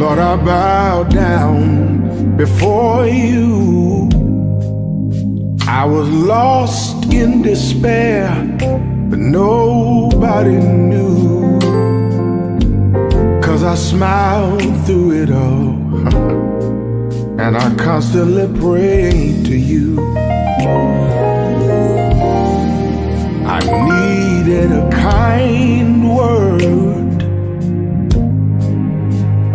Lord, I bow down before you. I was lost in despair, but nobody knew, 'cause I smiled through it all. And I constantly pray to you. I needed a kind word,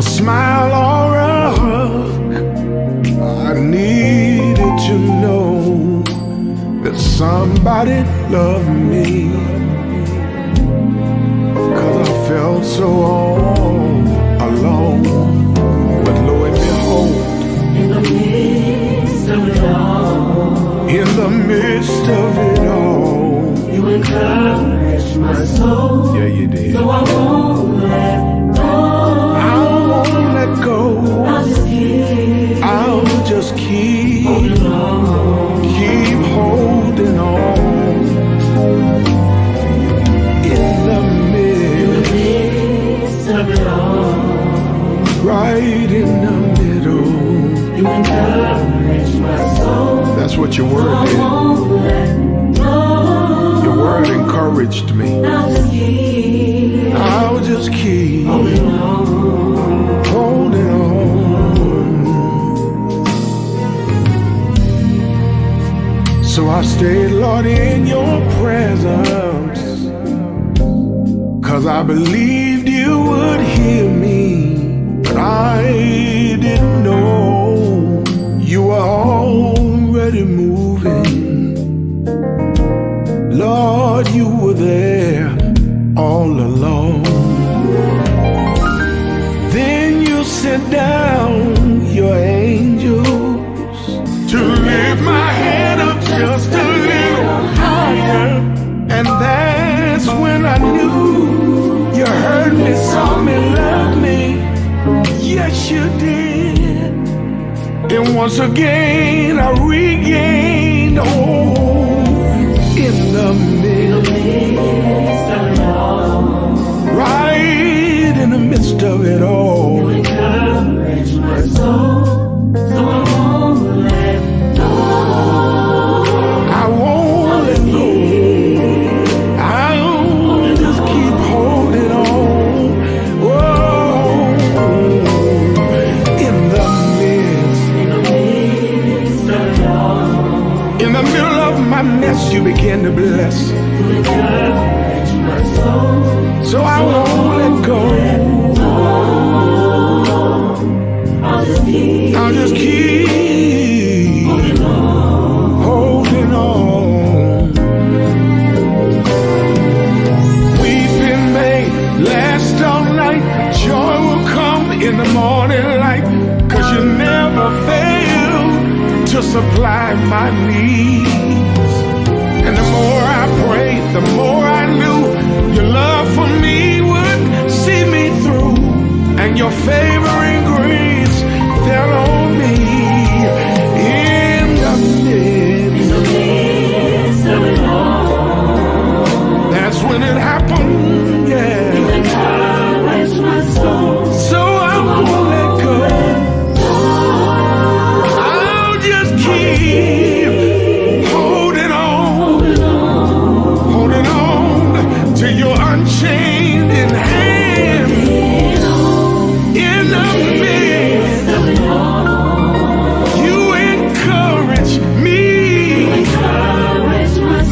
a smile or a hug. I needed to know that somebody loved me, 'cause I felt so all alone. But lo and behold, in the midst of it all, in the midst of it all, you encouraged my soul. Yeah, you did. So I won't let go. I won't let go. I'll just keep holding on. Keep holding on. In the midst of it all, right in the middle, you encourage my soul. That's what your word did. Your word encouraged me. I'll just keep holding on. So I stayed, Lord, in your presence, 'cause I believed you would hear me, but I didn't know you were already moving. Lord, you were there all along. Then you sent down your angels to lift my head up just a little higher. And that's when I knew you heard me, saw me, loved me. Yes, you did. And once again I regained hope in the midst of it all. Right in the midst of it all, you encourage my soul. So I won't let go. I won't let go. I'll just keep holding on. Whoa. In the midst of it all, in the middle of my mess, you began to bless. you encourage my soul. So I won't let go. I'll just keep holding on. Weeping may last all night, joy will come in the morning light, 'cause you never fail to supply my needs. And the more I prayed, the more I knew your love for me would see me through, and your favoring grace fell on me in the midst of it all. That's when it happened, yeah. You encourage my soul. So I won't let go. I'll just keep holding on to your unchanging hand. In the midst of it all, you encourage me,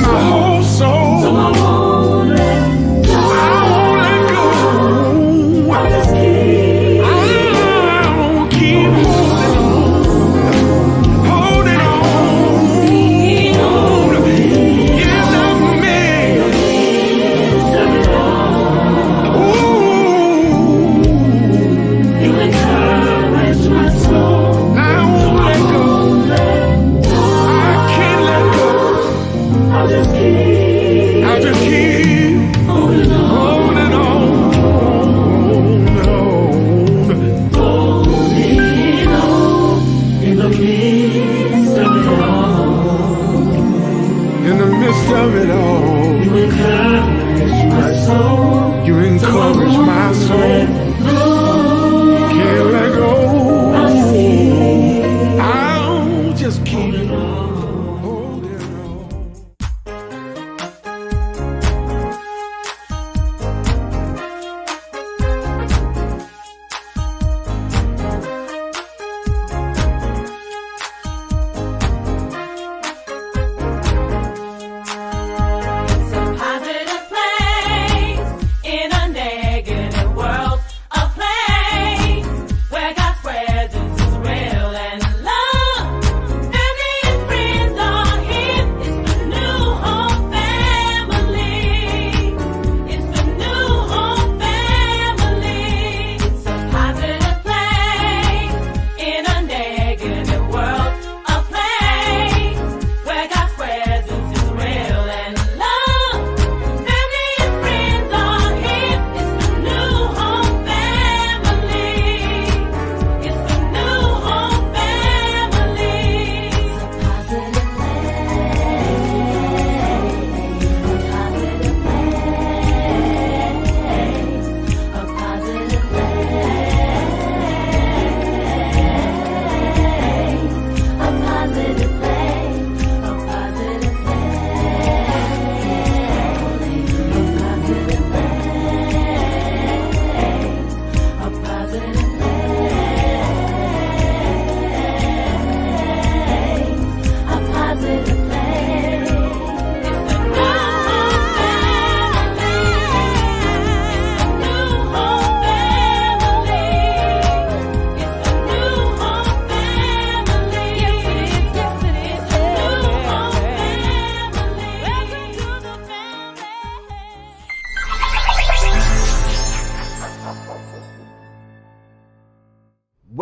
my whole soul. So I won't let go. I'll just keep holding on. In the midst of it all, ooh, you encourage my soul. I won't let go. I can't let go. I'll just keep holding on. holding on in the midst of it all. In the midst of it all, You encourage my soul. you encourage my soul. Can't let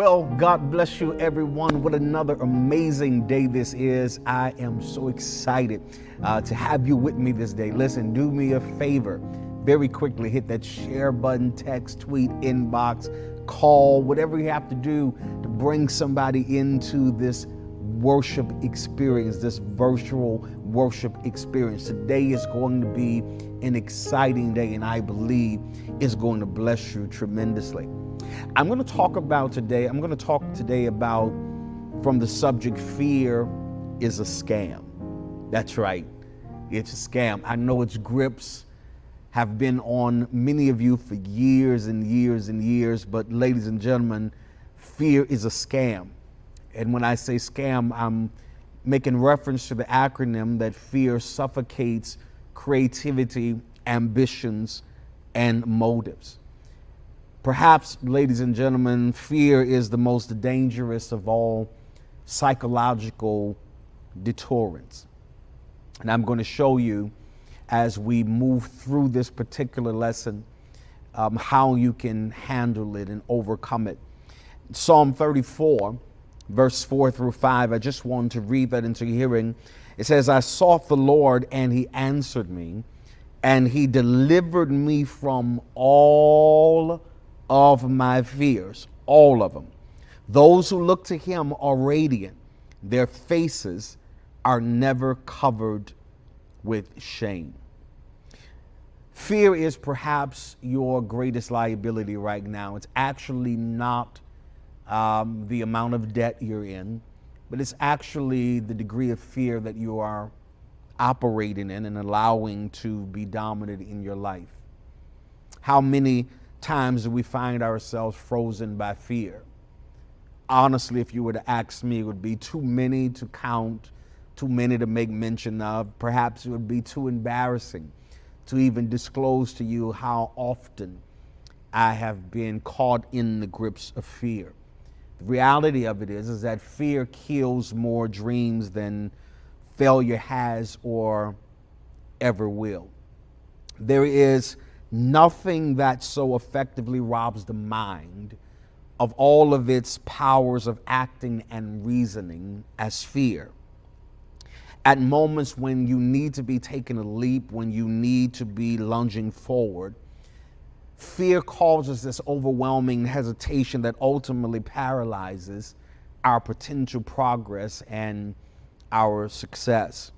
Well, God bless you, everyone. What another amazing day this is. I am so excited to have you with me this day. Listen, do me a favor. Very quickly, hit that share button, text, tweet, inbox, call, whatever you have to do to bring somebody into this worship experience, this virtual worship experience. Today is going to be an exciting day, and I believe it's going to bless you tremendously. I'm going to talk today about from the subject, fear is a scam. That's right. It's a scam. I know its grips have been on many of you for years and years and years, but ladies and gentlemen, fear is a scam. And when I say scam, I'm making reference to the acronym that fear suffocates creativity, ambitions, and motives. Perhaps, ladies and gentlemen, fear is the most dangerous of all psychological deterrents. And I'm going to show you as we move through this particular lesson how you can handle it and overcome it. Psalm 34, verse 4 through 5, I just want to read that into your hearing. It says, I sought the Lord and he answered me, and he delivered me from all of my fears, all of them. Those who look to him are radiant. Their faces are never covered with shame. Fear is perhaps your greatest liability right now. It's actually not the amount of debt you're in, but it's actually the degree of fear that you are operating in and allowing to be dominant in your life. How many times do we find ourselves frozen by fear? Honestly, if you were to ask me, it would be too many to count, too many to make mention of. Perhaps it would be too embarrassing to even disclose to you how often I have been caught in the grips of fear. The reality of it is that fear kills more dreams than failure has or ever will. There is nothing that so effectively robs the mind of all of its powers of acting and reasoning as fear. At moments when you need to be taking a leap, when you need to be lunging forward, fear causes this overwhelming hesitation that ultimately paralyzes our potential progress and our success.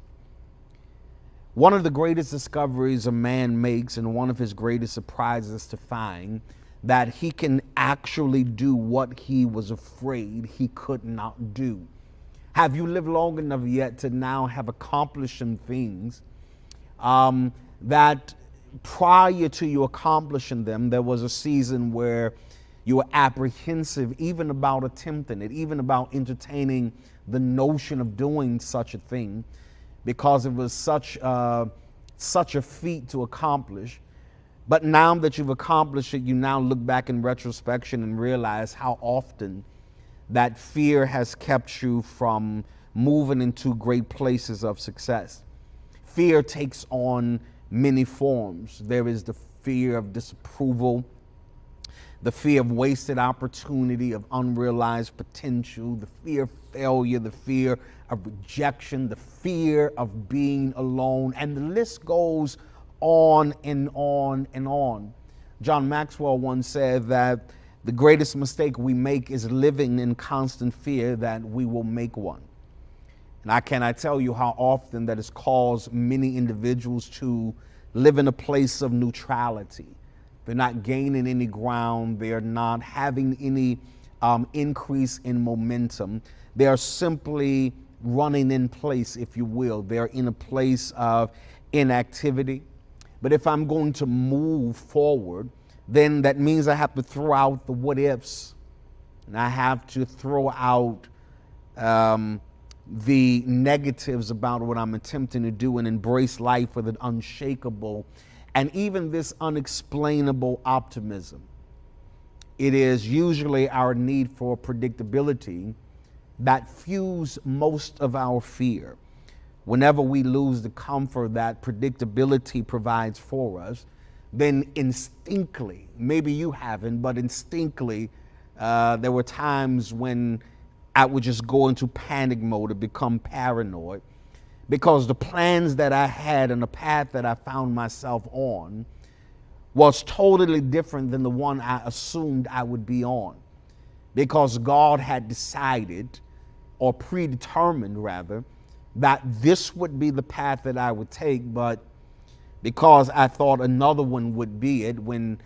One of the greatest discoveries a man makes, and one of his greatest surprises, is to find that he can actually do what he was afraid he could not do. Have you lived long enough yet to now have accomplished some things that prior to you accomplishing them, there was a season where you were apprehensive even about attempting it, even about entertaining the notion of doing such a thing, because it was such a feat to accomplish. But now that you've accomplished it, you now look back in retrospection and realize how often that fear has kept you from moving into great places of success. Fear takes on many forms. There is the fear of disapproval, the fear of wasted opportunity, of unrealized potential, the fear of failure, the fear of rejection, the fear of being alone, and the list goes on and on and on. John Maxwell once said that the greatest mistake we make is living in constant fear that we will make one. And I cannot tell you how often that has caused many individuals to live in a place of neutrality. They're not gaining any ground. They're not having any increase in momentum. They are simply running in place, if you will. They're in a place of inactivity. But if I'm going to move forward, then that means I have to throw out the what ifs, and I have to throw out the negatives about what I'm attempting to do and embrace life with an unshakable and even this unexplainable optimism. It is usually our need for predictability that fuels most of our fear. Whenever we lose the comfort that predictability provides for us, then instinctively, maybe you haven't, but instinctively, There were times when I would just go into panic mode and become paranoid because the plans that I had and the path that I found myself on was totally different than the one I assumed I would be on, because God had decided, or predetermined rather, that this would be the path that I would take. But because I thought another one would be it, when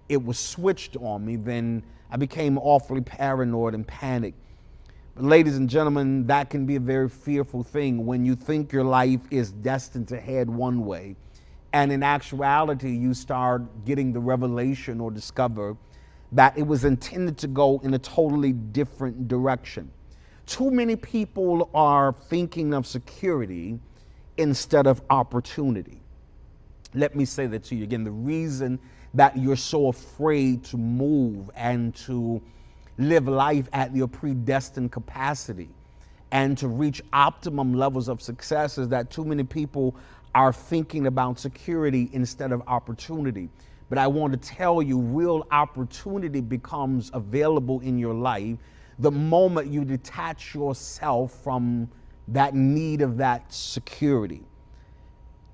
it was switched on me, then I became awfully paranoid and panicked. But ladies and gentlemen, that can be a very fearful thing when you think your life is destined to head one way, and in actuality, you start getting the revelation or discover that it was intended to go in a totally different direction. Too many people are thinking of security instead of opportunity. Let me say that to you again. The reason that you're so afraid to move and to live life at your predestined capacity and to reach optimum levels of success is that too many people are thinking about security instead of opportunity. But I want to tell you, real opportunity becomes available in your life the moment you detach yourself from that need of that security.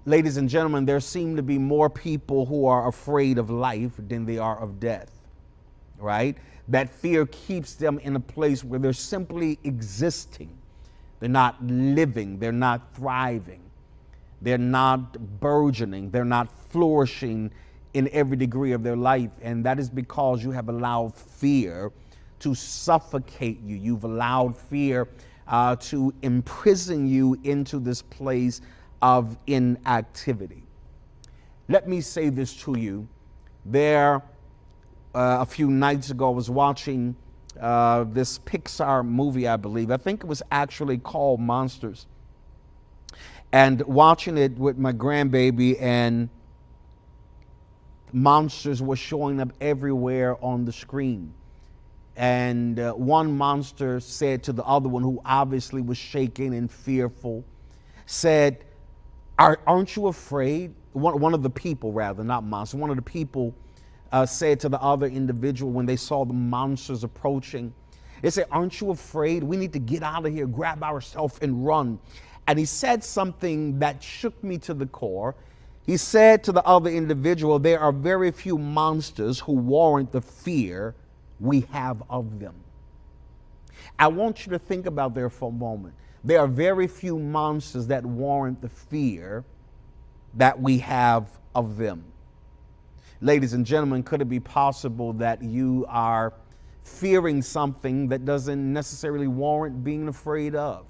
Ladies and gentlemen, there seem to be more people who are afraid of life than they are of death, right? That fear keeps them in a place where they're simply existing. They're not living, they're not thriving, they're not burgeoning, they're not flourishing in every degree of their life. And that is because you have allowed fear to suffocate you. You've allowed fear to imprison you into this place of inactivity. Let me say this to you. A few nights ago, I was watching this Pixar movie, I believe. I think it was actually called Monsters. And watching it with my grandbaby, and monsters were showing up everywhere on the screen. And one monster said to the other one, who obviously was shaken and fearful, said, aren't you afraid? One of the people, rather, not monster, one of the people said to the other individual when they saw the monsters approaching, they said, aren't you afraid? We need to get out of here, grab ourselves and run. And he said something that shook me to the core. He said to the other individual, there are very few monsters who warrant the fear we have of them. I want you to think about there for a moment. There are very few monsters that warrant the fear that we have of them. Ladies and gentlemen, could it be possible that you are fearing something that doesn't necessarily warrant being afraid of?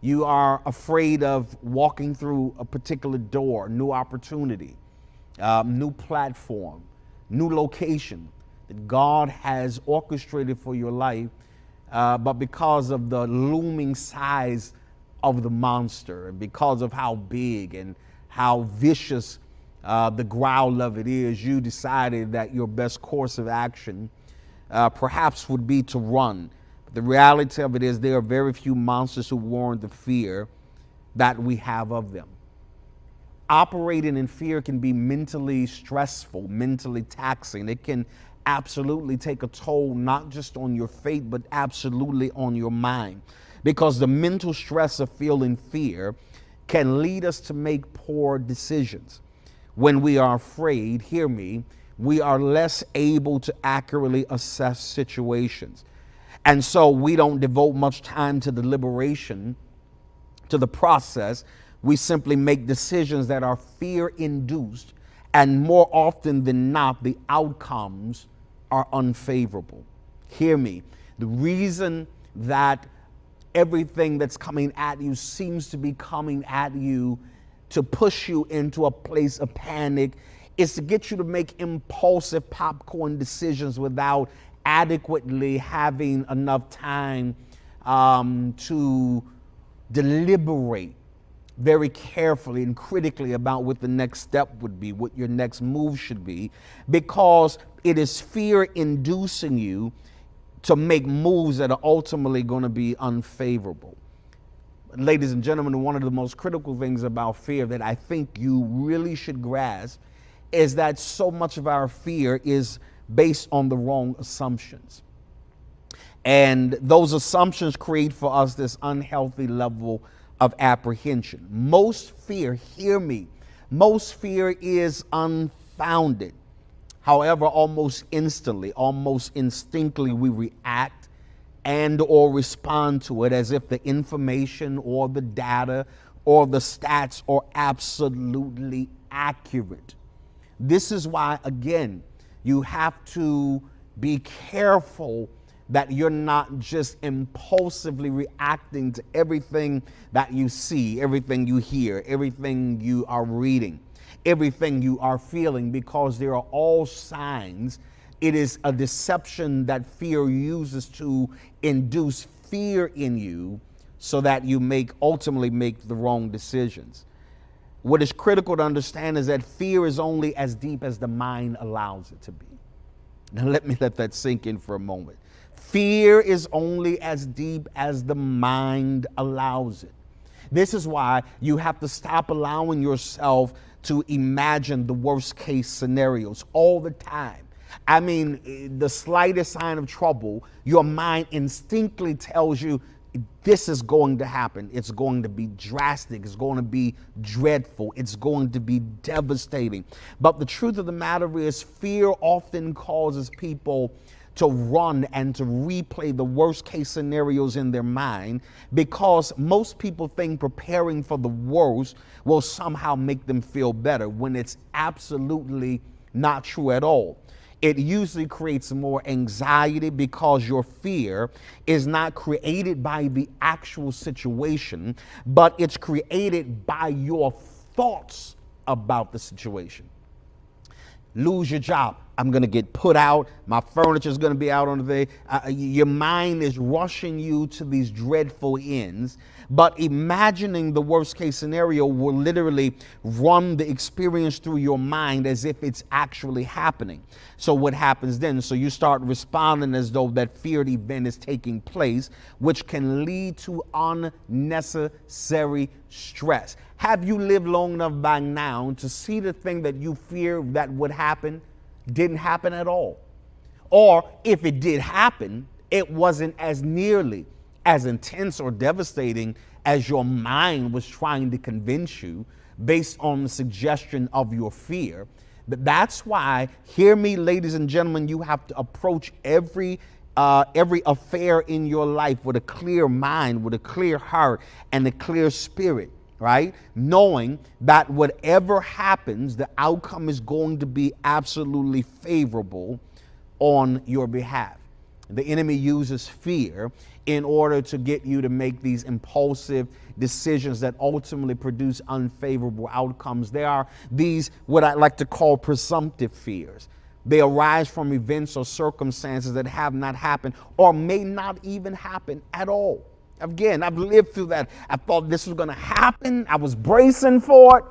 You are afraid of walking through a particular door, new opportunity, new platform, new location that God has orchestrated for your life, but because of the looming size of the monster and because of how big and how vicious the growl of it is, you decided that your best course of action perhaps would be to run. But the reality of it is there are very few monsters who warrant the fear that we have of them. Operating in fear can be mentally stressful, mentally taxing. It can absolutely take a toll, not just on your faith, but absolutely on your mind. Because the mental stress of feeling fear can lead us to make poor decisions. When we are afraid, hear me, we are less able to accurately assess situations. And so we don't devote much time to deliberation, to the process. We simply make decisions that are fear-induced, and more often than not, the outcomes are unfavorable. Hear me. The reason that everything that's coming at you seems to be coming at you to push you into a place of panic is to get you to make impulsive popcorn decisions without adequately having enough time to deliberate very carefully and critically about what the next step would be, what your next move should be, because it is fear inducing you to make moves that are ultimately going to be unfavorable. Ladies and gentlemen, one of the most critical things about fear that I think you really should grasp is that so much of our fear is based on the wrong assumptions. And those assumptions create for us this unhealthy level of apprehension. Most fear, hear me, most fear is unfounded. However, almost instantly, almost instinctively, we react and or respond to it as if the information or the data or the stats are absolutely accurate. This is why, again, you have to be careful that you're not just impulsively reacting to everything that you see, everything you hear, everything you are reading, everything you are feeling, because there are all signs. It is a deception that fear uses to induce fear in you so that you ultimately make the wrong decisions. What is critical to understand is that fear is only as deep as the mind allows it to be. Now let that sink in for a moment. Fear is only as deep as the mind allows it. This is why you have to stop allowing yourself to imagine the worst case scenarios all the time. I mean, the slightest sign of trouble, your mind instinctively tells you this is going to happen. It's going to be drastic. It's going to be dreadful. It's going to be devastating. But the truth of the matter is, fear often causes people to run and to replay the worst case scenarios in their mind, because most people think preparing for the worst will somehow make them feel better, when it's absolutely not true at all. It usually creates more anxiety because your fear is not created by the actual situation, but it's created by your thoughts about the situation. Lose your job. I'm going to get put out. My furniture is going to be out on the day. Your mind is rushing you to these dreadful ends. But imagining the worst case scenario will literally run the experience through your mind as if it's actually happening. So what happens then? So you start responding as though that feared event is taking place, which can lead to unnecessary stress. Have you lived long enough by now to see the thing that you fear that would happen didn't happen at all? Or if it did happen, it wasn't as nearly as intense or devastating as your mind was trying to convince you based on the suggestion of your fear. But that's why, hear me, ladies and gentlemen, you have to approach every affair in your life with a clear mind, with a clear heart, and a clear spirit, right? Knowing that whatever happens, the outcome is going to be absolutely favorable on your behalf. The enemy uses fear in order to get you to make these impulsive decisions that ultimately produce unfavorable outcomes. There are these, what I like to call presumptive fears. They arise from events or circumstances that have not happened or may not even happen at all. Again, I've lived through that. I thought this was going to happen. I was bracing for it.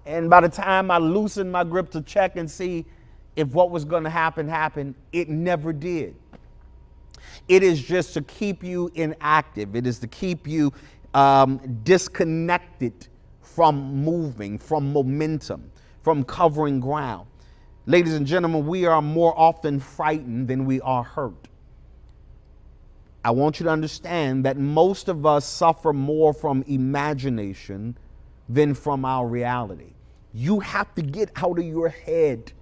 And by the time I loosened my grip to check and see if what was going to happen happened, it never did. It is just to keep you inactive. It is to keep you disconnected from moving, from momentum, from covering ground. Ladies and gentlemen, we are more often frightened than we are hurt. I want you to understand that most of us suffer more from imagination than from our reality. You have to get out of your head.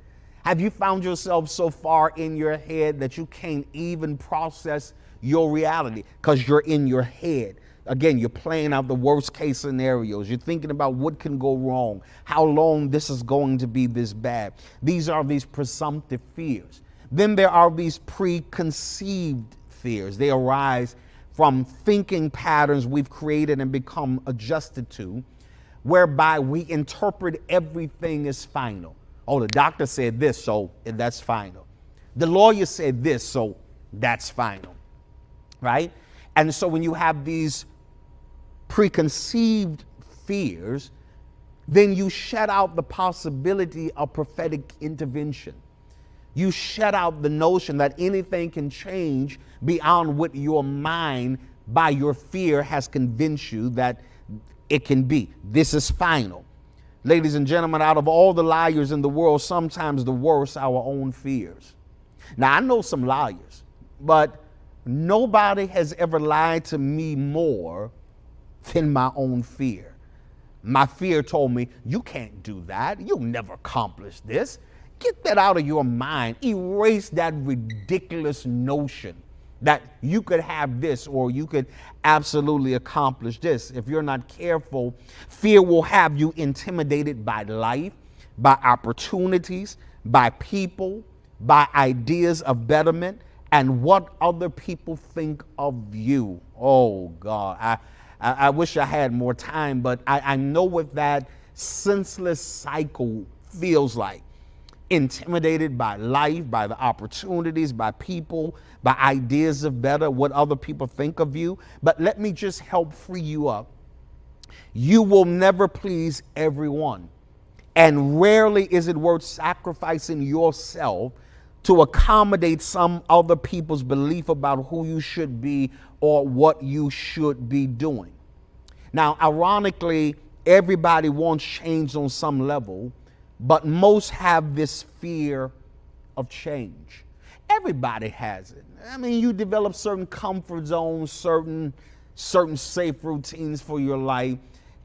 Have you found yourself so far in your head that you can't even process your reality because you're in your head? Again, you're playing out the worst case scenarios. You're thinking about what can go wrong, how long this is going to be this bad. These are these presumptive fears. Then there are these preconceived fears. They arise from thinking patterns we've created and become adjusted to, whereby we interpret everything as final. Oh, the doctor said this, so that's final. The lawyer said this, so that's final, right? And so when you have these preconceived fears, then you shut out the possibility of prophetic intervention. You shut out the notion that anything can change beyond what your mind, by your fear, has convinced you that it can be. This is final. Ladies and gentlemen, out of all the liars in the world, sometimes the worst are our own fears. Now, I know some liars, but Nobody has ever lied to me more than my own fear. My fear told me, you can't do that. You'll never accomplish this. Get that out of your mind. Erase that ridiculous notion that you could have this or you could absolutely accomplish this. If you're not careful, fear will have you intimidated by life, by opportunities, by people, by ideas of betterment, and what other people think of you. Oh God, I wish I had more time, but I know what that senseless cycle feels like. Intimidated by life, by the opportunities, by people, by ideas of better, what other people think of you. But let me just help free you up. You will never please everyone. And rarely is it worth sacrificing yourself to accommodate some other people's belief about who you should be or what you should be doing. Now, ironically, everybody wants change on some level, but most have this fear of change. Everybody has it. I mean, you develop certain comfort zones, certain safe routines for your life,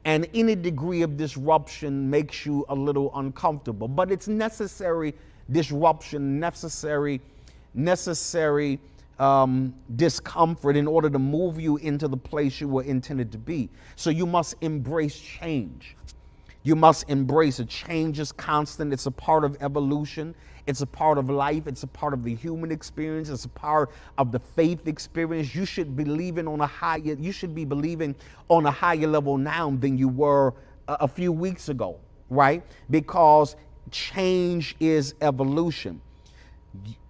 and any degree of disruption makes you a little uncomfortable. But it's necessary disruption, necessary discomfort in order to move you into the place you were intended to be. So you must embrace change. You must embrace it. Change is constant. It's a part of evolution. It's a part of life. It's a part of the human experience. It's a part of the faith experience. You should be believing on a higher level now than you were a few weeks ago, right? Because change is evolution.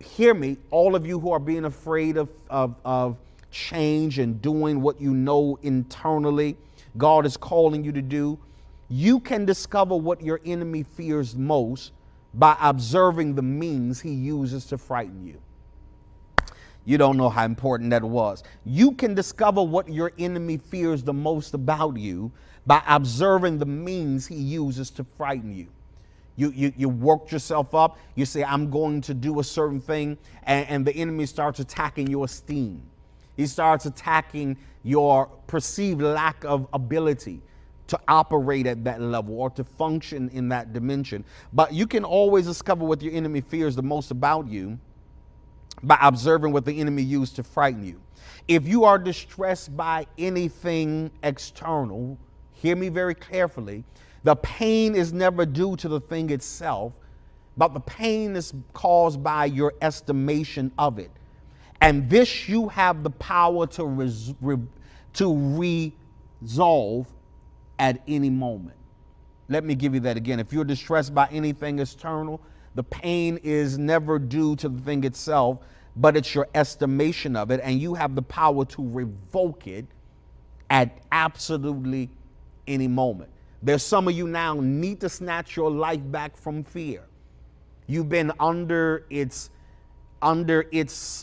Hear me, all of you who are being afraid of change and doing what you know internally God is calling you to do. You can discover what your enemy fears most by observing the means he uses to frighten you. You don't know how important that was. You can discover what your enemy fears the most about you by observing the means he uses to frighten you. You worked yourself up. You say, I'm going to do a certain thing, and the enemy starts attacking your esteem. He starts attacking your perceived lack of ability to operate at that level or to function in that dimension. But you can always discover what your enemy fears the most about you by observing what the enemy used to frighten you. If you are distressed by anything external, hear me very carefully, the pain is never due to the thing itself, but the pain is caused by your estimation of it. And this you have the power to resolve at any moment. Let me give you that again. If you're distressed by anything external, the pain is never due to the thing itself, but it's your estimation of it, and you have the power to revoke it at absolutely any moment. There's some of you now need to snatch your life back from fear. You've been under its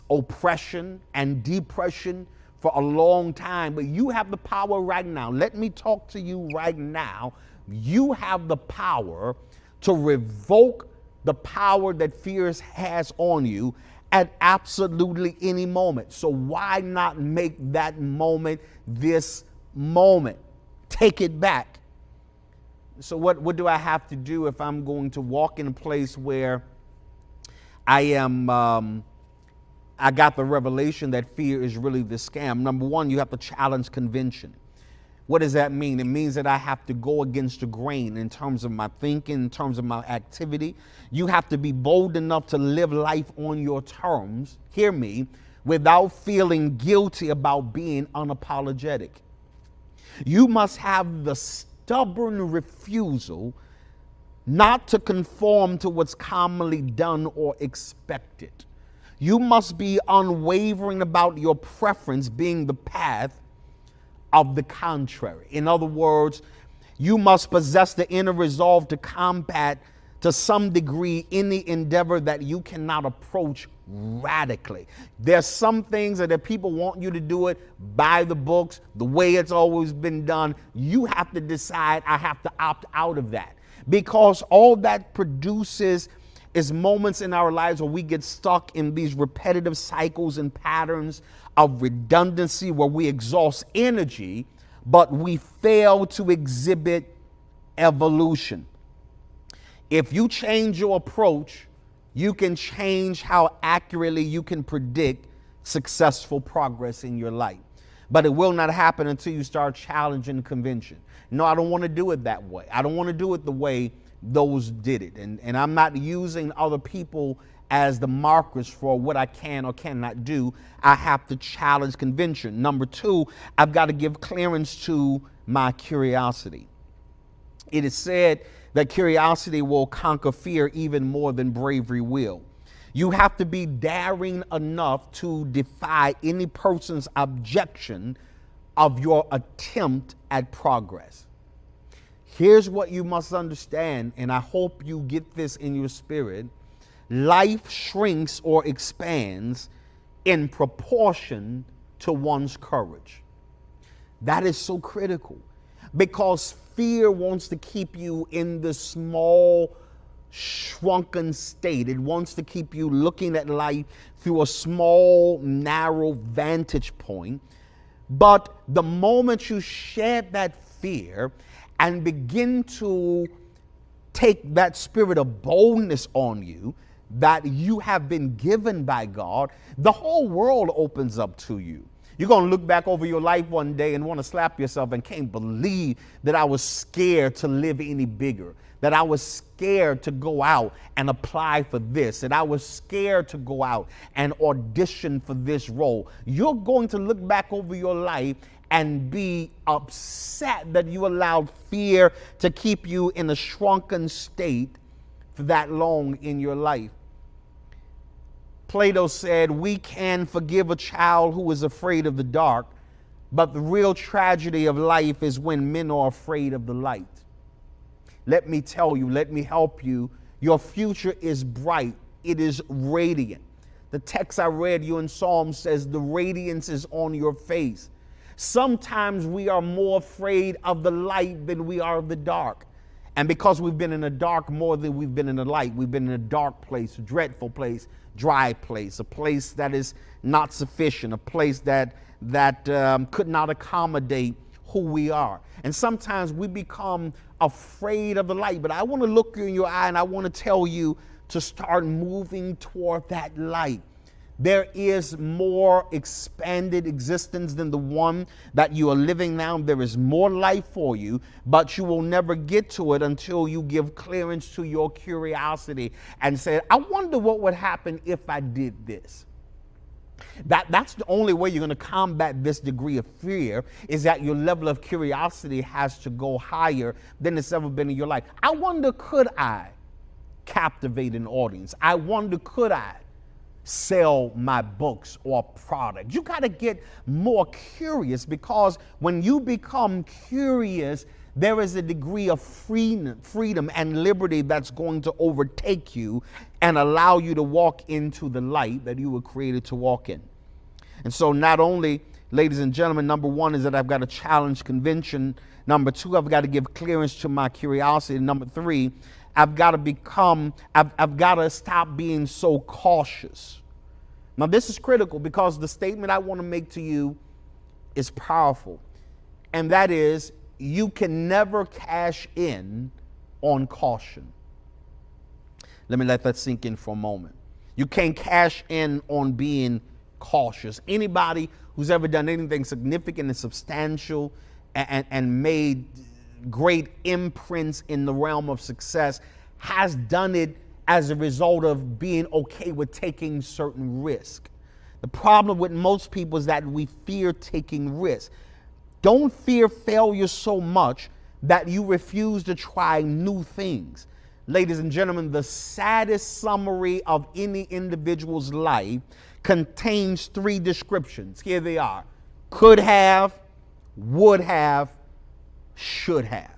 oppression and depression for a long time, but you have the power right now. Let me talk to you right now. You have the power to revoke the power that fear has on you at absolutely any moment. So why not make that moment this moment? Take it back. So what do I have to do if I'm going to walk in a place where I got the revelation that fear is really the scam? Number one, you have to challenge convention. What does that mean? It means that I have to go against the grain in terms of my thinking, in terms of my activity. You have to be bold enough to live life on your terms, hear me, without feeling guilty about being unapologetic. You must have the stubborn refusal not to conform to what's commonly done or expected. You must be unwavering about your preference being the path of the contrary. In other words, you must possess the inner resolve to combat to some degree any endeavor that you cannot approach radically. There's some things that if people want you to do it by the books, the way it's always been done, you have to decide, I have to opt out of that, because all that produces is moments in our lives where we get stuck in these repetitive cycles and patterns of redundancy where we exhaust energy, but we fail to exhibit evolution. If you change your approach, you can change how accurately you can predict successful progress in your life. But it will not happen until you start challenging convention. No, I don't want to do it that way. I don't want to do it the way those did it. And I'm not using other people as the markers for what I can or cannot do. I have to challenge convention. Number two, I've got to give clearance to my curiosity. It is said that curiosity will conquer fear even more than bravery will. You have to be daring enough to defy any person's objection of your attempt at progress. Here's what you must understand, and I hope you get this in your spirit. Life shrinks or expands in proportion to one's courage. That is so critical because fear wants to keep you in the small, shrunken state. It wants to keep you looking at life through a small, narrow vantage point. But the moment you shed that fear and begin to take that spirit of boldness on you that you have been given by God, the whole world opens up to you. You're going to look back over your life one day and want to slap yourself and can't believe that I was scared to live any bigger, that I was scared to go out and apply for this, that I was scared to go out and audition for this role. You're going to look back over your life and be upset that you allowed fear to keep you in a shrunken state for that long in your life. Plato said, we can forgive a child who is afraid of the dark, but the real tragedy of life is when men are afraid of the light. Let me tell you, let me help you. Your future is bright. It is radiant. The text I read you in Psalm says the radiance is on your face. Sometimes we are more afraid of the light than we are of the dark. And because we've been in the dark more than we've been in the light, we've been in a dark place, a dreadful place, dry place, a place that is not sufficient, a place that could not accommodate who we are. And sometimes we become afraid of the light. But I want to look you in your eye and I want to tell you to start moving toward that light. There is more expanded existence than the one that you are living now. There is more life for you, but you will never get to it until you give clearance to your curiosity and say, I wonder what would happen if I did this. That's the only way you're going to combat this degree of fear, is that your level of curiosity has to go higher than it's ever been in your life. I wonder, could I captivate an audience? I wonder, could I sell my books or products? You got to get more curious, because when you become curious, there is a degree of freedom and liberty that's going to overtake you and allow you to walk into the light that you were created to walk in. And so not only, ladies and gentlemen, number one is that I've got to challenge convention. Number two, I've got to give clearance to my curiosity. Number three, I've got to stop being so cautious. Now, this is critical because the statement I want to make to you is powerful. And that is, you can never cash in on caution. Let me let that sink in for a moment. You can't cash in on being cautious. Anybody who's ever done anything significant and substantial and made great imprints in the realm of success has done it as a result of being okay with taking certain risk. The problem with most people is that we fear taking risks. Don't fear failure so much that you refuse to try new things. Ladies and gentlemen, the saddest summary of any individual's life contains three descriptions. Here they are: could have, would have, should have.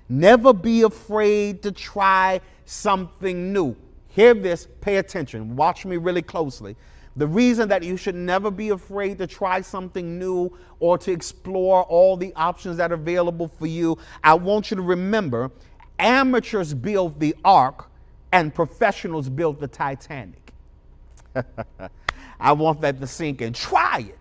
Never be afraid to try something new. Hear this, pay attention, watch me really closely. The reason that you should never be afraid to try something new or to explore all the options that are available for you, I want you to remember, amateurs build the ark, and professionals built the Titanic. I want that to sink in. Try it.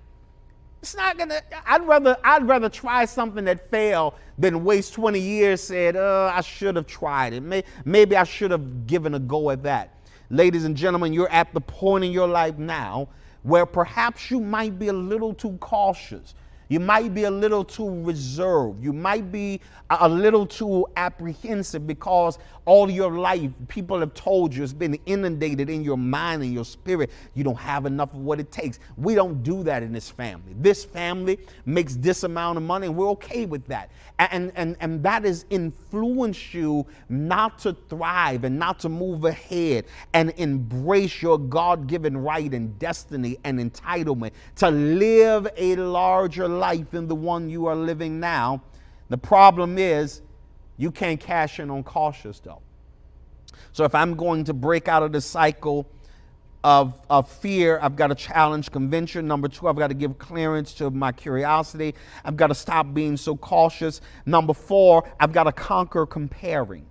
It's not gonna. I'd rather try something that failed than waste 20 years. Said, I should have tried it. Maybe I should have given a go at that. Ladies and gentlemen, you're at the point in your life now where perhaps you might be a little too cautious. You might be a little too reserved. You might be a little too apprehensive because all your life people have told you, it's been inundated in your mind and your spirit. You don't have enough of what it takes. We don't do that in this family. This family makes this amount of money and we're okay with that. And that has influenced you not to thrive and not to move ahead and embrace your God-given right and destiny and entitlement to live a larger life than the one you are living now. The problem is you can't cash in on cautious though. So if I'm going to break out of the cycle of fear, I've got to challenge convention. Number two, I've got to give clearance to my curiosity. I've got to stop being so cautious. Number four, I've got to conquer comparing.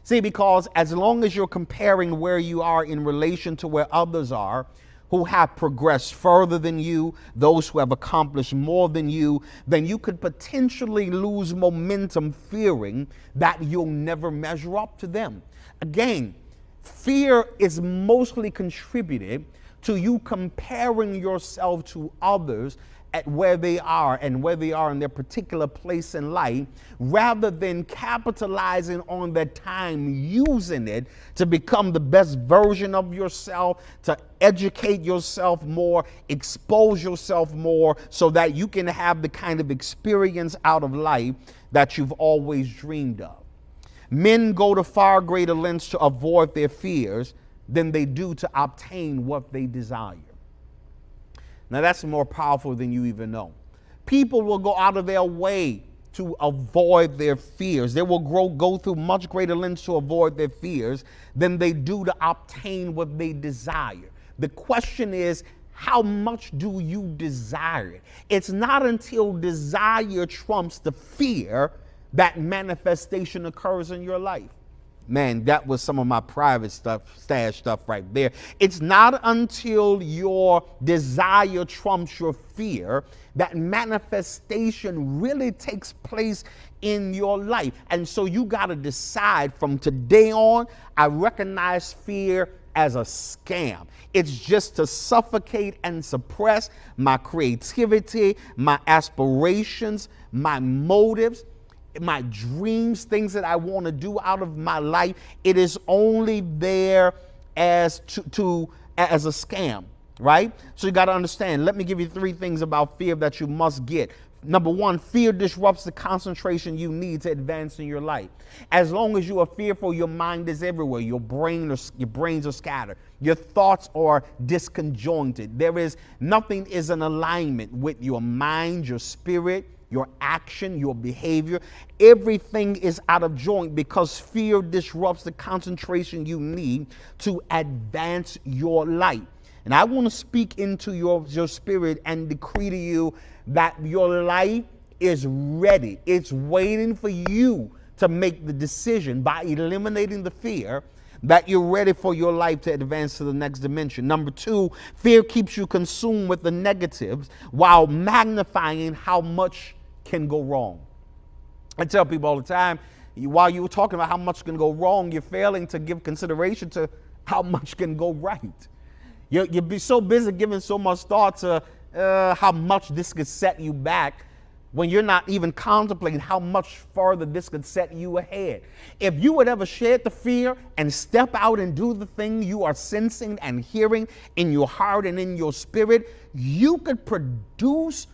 See, because as long as you're comparing where you are in relation to where others are, who have progressed further than you, those who have accomplished more than you, then you could potentially lose momentum fearing that you'll never measure up to them. Again, fear is mostly contributed to you comparing yourself to others at where they are and where they are in their particular place in life, rather than capitalizing on that time, using it to become the best version of yourself, to educate yourself more, expose yourself more, so that you can have the kind of experience out of life that you've always dreamed of. Men go to far greater lengths to avoid their fears than they do to obtain what they desire. Now that's more powerful than you even know. People will go out of their way to avoid their fears. They will go through much greater lengths to avoid their fears than they do to obtain what they desire. The question is, how much do you desire it? It's not until desire trumps the fear that manifestation occurs in your life. Man, that was some of my private stuff, stash stuff right there. It's not until your desire trumps your fear that manifestation really takes place in your life. And so you got to decide from today on, I recognize fear as a scam. It's just to suffocate and suppress my creativity, my aspirations, my motives, my dreams, things that I want to do out of my life. It is only there as as a scam, right? So you got to understand. Let me give you three things about fear that you must get. Number one, fear disrupts the concentration you need to advance in your life. As long as you are fearful, your mind is everywhere. Your brains are scattered. Your thoughts are disconjointed. Nothing is in alignment with your mind, your spirit, your action, your behavior. Everything is out of joint because fear disrupts the concentration you need to advance your life. And I want to speak into your spirit and decree to you that your life is ready. It's waiting for you to make the decision by eliminating the fear that you're ready for your life to advance to the next dimension. Number two, fear keeps you consumed with the negatives while magnifying how much can go wrong. I tell people all the time, while you were talking about how much can go wrong, you're failing to give consideration to how much can go right. You'll be so busy giving so much thought to how much this could set you back when you're not even contemplating how much further this could set you ahead. If you would ever shed the fear and step out and do the thing you are sensing and hearing in your heart and in your spirit, you could produce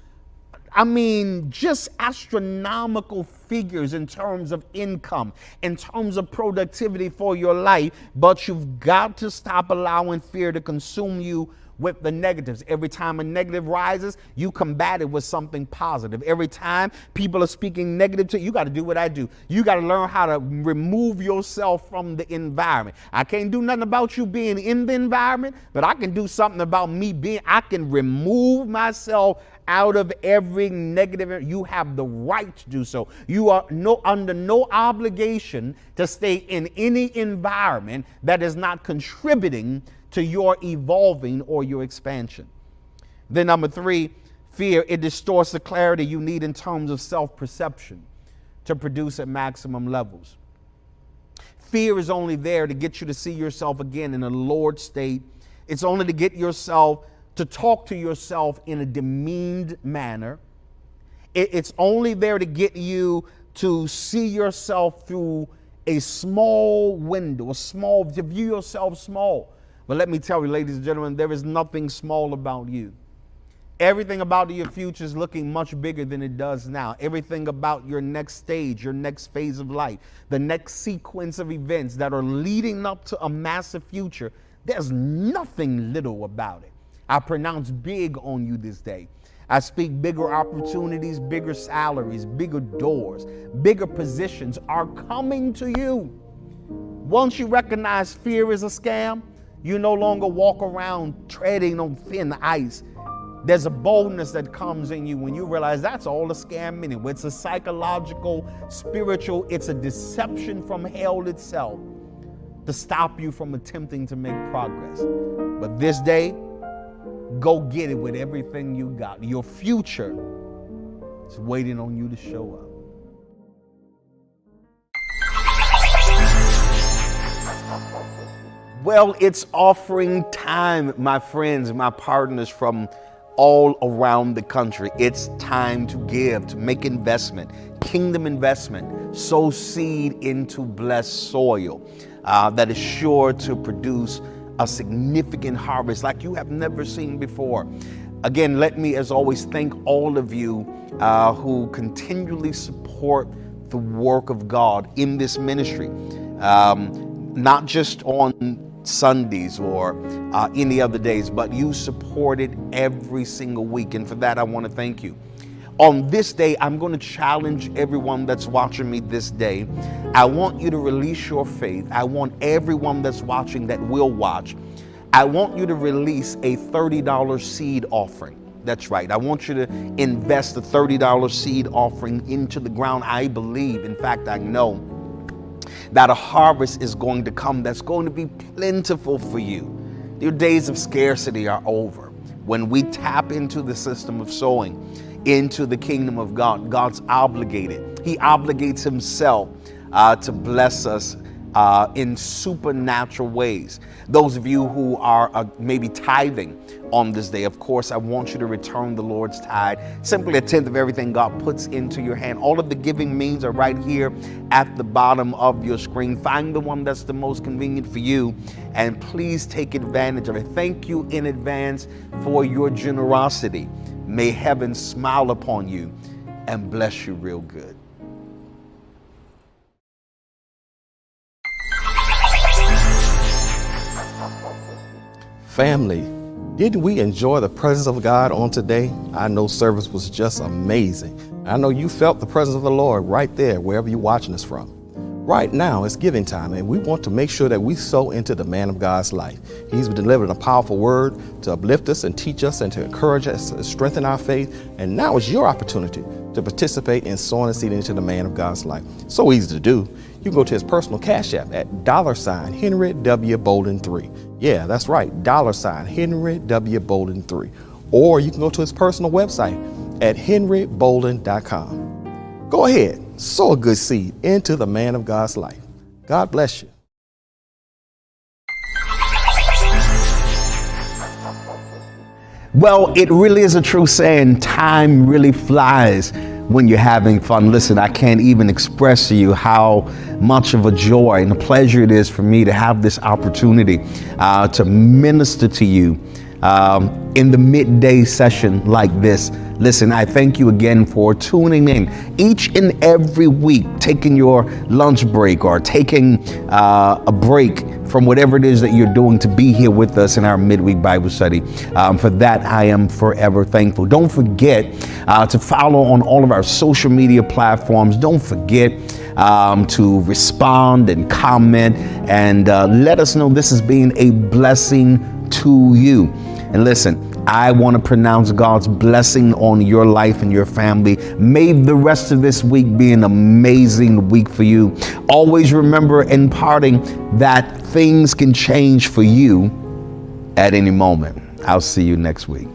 just astronomical figures in terms of income, in terms of productivity for your life, but you've got to stop allowing fear to consume you with the negatives. Every time a negative rises, you combat it with something positive. Every time people are speaking negative to you, you got to do what I do. You got to learn how to remove yourself from the environment. I can't do nothing about you being in the environment, but I can do something about me being. I can remove myself out of every negative. You have the right to do so. You are under no obligation to stay in any environment that is not contributing to your evolving or your expansion. Then number 3, fear. It distorts the clarity you need in terms of self-perception to produce at maximum levels. Fear is only there to get you to see yourself again in a lowered state. It's only to get yourself to talk to yourself in a demeaned manner. It's only there to get you to see yourself through a small window, to view yourself small. But let me tell you, ladies and gentlemen, there is nothing small about you. Everything about your future is looking much bigger than it does now. Everything about your next stage, your next phase of life, the next sequence of events that are leading up to a massive future, there's nothing little about it. I pronounce big on you this day. I speak bigger opportunities, bigger salaries, bigger doors, bigger positions are coming to you. Once you recognize fear is a scam, you no longer walk around treading on thin ice. There's a boldness that comes in you when you realize that's all a scam anyway. It's a psychological, spiritual, it's a deception from hell itself to stop you from attempting to make progress. But this day, go get it with everything you got. Your future is waiting on you to show up. Well, it's offering time, my friends, my partners from all around the country. It's time to give, to make investment, kingdom investment, sow seed into blessed soil that is sure to produce a significant harvest like you have never seen before. Again, let me, as always, thank all of you who continually support the work of God in this ministry, not just on Sundays or any other days, but you support it every single week. And for that, I want to thank you. On this day, I'm going to challenge everyone that's watching me this day. I want you to release your faith. I want everyone that's watching that will watch. I want you to release a $30 seed offering. That's right. I want you to invest the $30 seed offering into the ground. I believe, in fact, I know that a harvest is going to come that's going to be plentiful for you. Your days of scarcity are over. When we tap into the system of sowing into the kingdom of God, God's obligated. He obligates himself to bless us in supernatural ways. Those of you who are maybe tithing on this day, of course, I want you to return the Lord's tithe. Simply a tenth of everything God puts into your hand. All of the giving means are right here at the bottom of your screen. Find the one that's the most convenient for you, and please take advantage of it. Thank you in advance for your generosity. May heaven smile upon you and bless you real good. Family, didn't we enjoy the presence of God on today? I know service was just amazing. I know you felt the presence of the Lord right there, wherever you're watching us from. Right now, it's giving time, and we want to make sure that we sow into the man of God's life. He's delivered a powerful word to uplift us and teach us and to encourage us, to strengthen our faith. And now is your opportunity to participate in sowing a seed into the man of God's life. So easy to do. You can go to his personal cash app at $Henry W. Bolden 3. Yeah, that's right, $Henry W. Bolden 3. Or you can go to his personal website at henrybolden.com. Go ahead, sow a good seed into the man of God's life. God bless you. Well, it really is a true saying, time really flies when you're having fun. Listen, I can't even express to you how much of a joy and a pleasure it is for me to have this opportunity to minister to you in the midday session like this. Listen, I thank you again for tuning in each and every week, taking your lunch break or taking a break from whatever it is that you're doing to be here with us in our midweek Bible study. For that, I am forever thankful. Don't forget to follow on all of our social media platforms. Don't forget to respond and comment and let us know this has been a blessing to you. And listen, I want to pronounce God's blessing on your life and your family. May the rest of this week be an amazing week for you. Always remember in parting that things can change for you at any moment. I'll see you next week.